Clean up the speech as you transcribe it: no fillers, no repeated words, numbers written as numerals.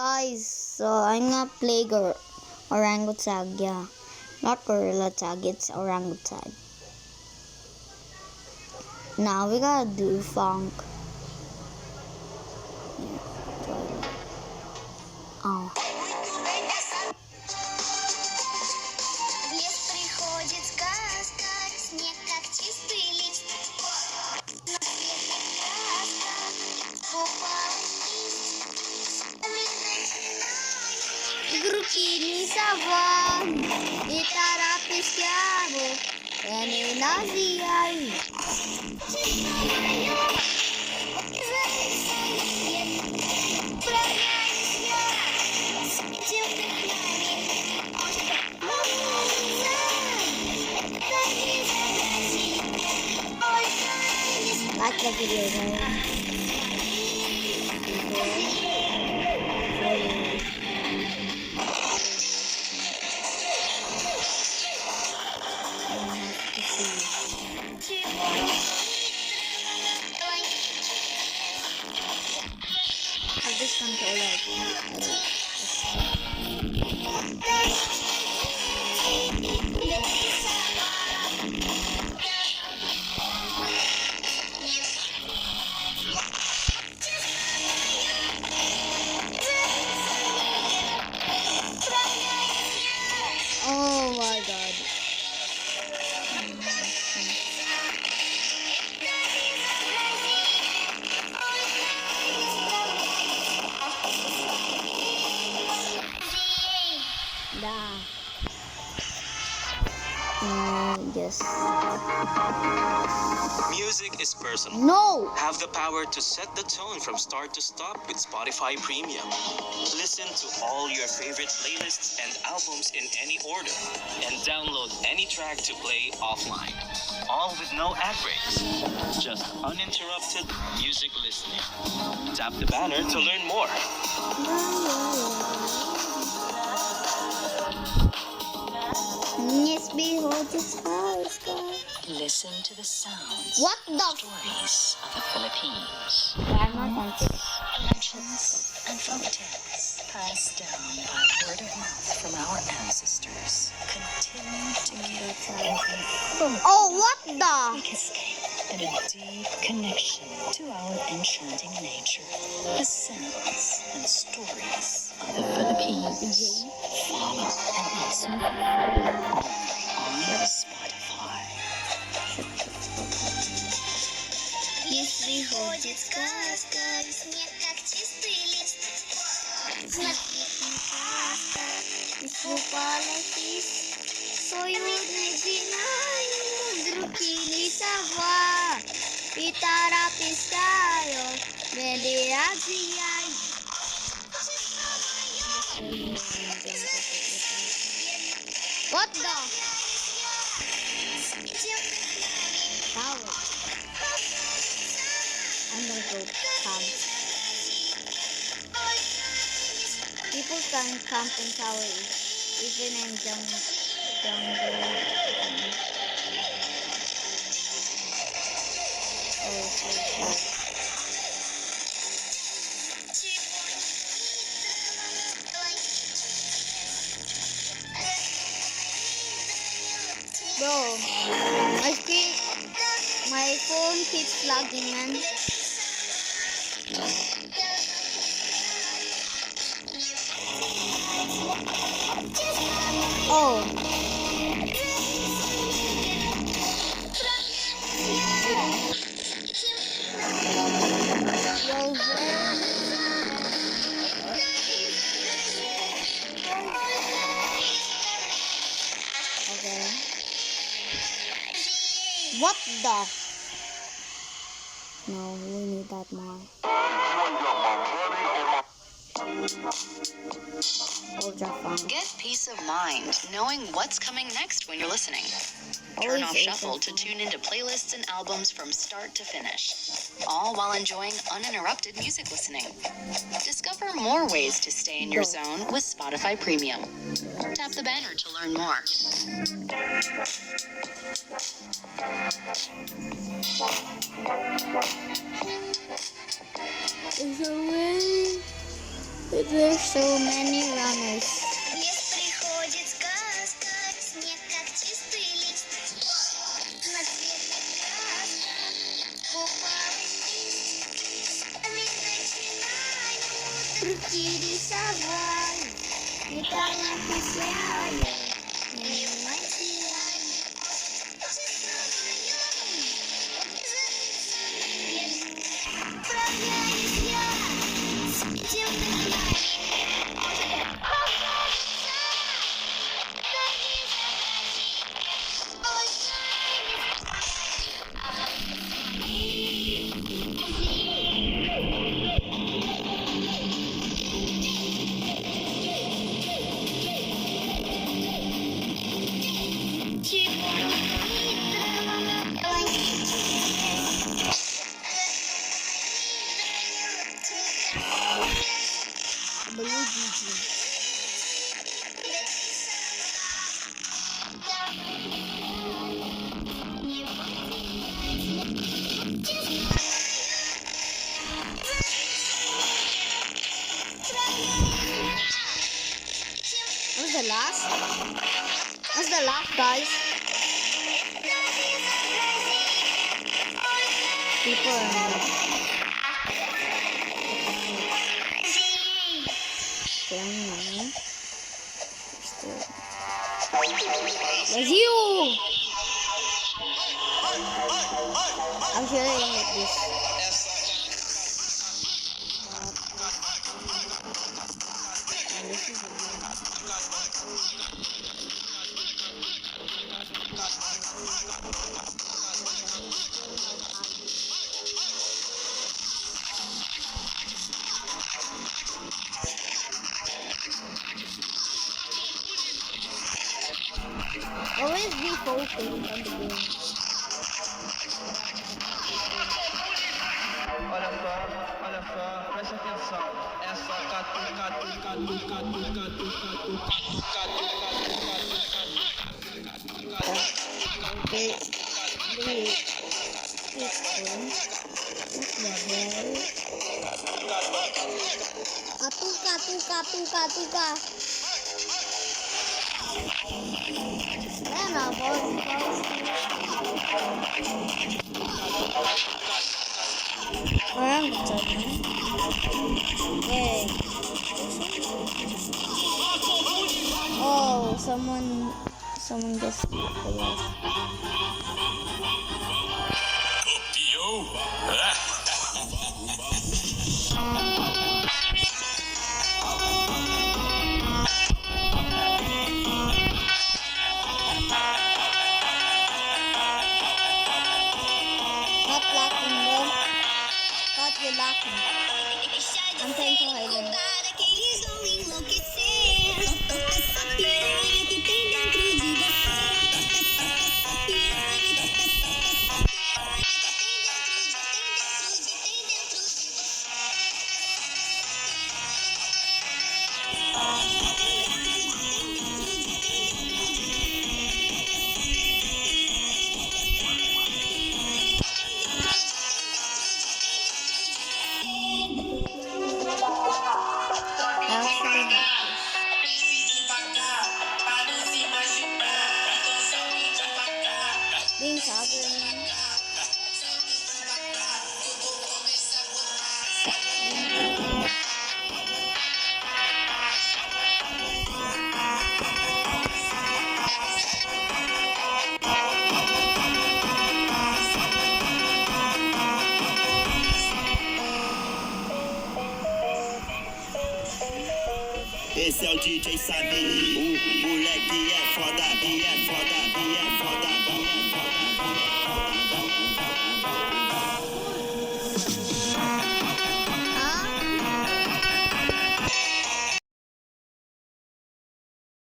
Guys, so I'm gonna play Orangutag, yeah. Not Gorilla Tag, it's Orangutag. Now we gotta do funk. Oh. Grupi sawan, itarapis yabo, eninaziyay. Like the video, guys. I've just controller. Oh my god. Yes. Music is personal. No! Have the power to set the tone from start to stop with Spotify Premium. Listen to all your favorite playlists and albums in any order, and download any track to play offline. All with no ad breaks. Just uninterrupted music listening. Tap the banner to learn more. Yes, behold the sky. Listen to the sounds. What the stories of the Philippines. I'm not on this. Legends and folk tales passed down by word of mouth from our ancestors continue to give Oh, what the? quick escape and a deep connection to our enchanting nature. The sounds and stories of the Philippines. Follow and listen on Spotify. Yes, behold the sky. Снег как чистый лист. Искупала лист. Союзный динай. Други сава. Itarapis tayo. Mediaziyay. What the? Tower. I'm gonna go camp. People can camp in towers, even in jungle. Bro, my phone keeps lagging, man. Oh. Okay. What the? No, we need that more. Get peace of mind knowing what's coming next when you're listening. Turn off shuffle to tune into playlists and albums from start to finish, all while enjoying uninterrupted music listening. Discover more ways to stay in your zone with Spotify Premium. Tap the banner to learn more. Is a way There's so many runners. What's the last? What's the last, guys? People are There's you! I'm sure I like this. And this is always be focused on the game. Olha só, presta atenção. É só catu, catu, catu, catu, catu, catu, catu, Okay. Katuka. Ayan na, Orangutag na. Okay. Oh, someone just not lacking though. Thought you're lacking. I'm trying to hide them. Being sovereign. Esse é o DJ Sabe, o moleque é foda, e é foda, e é foda, e é foda.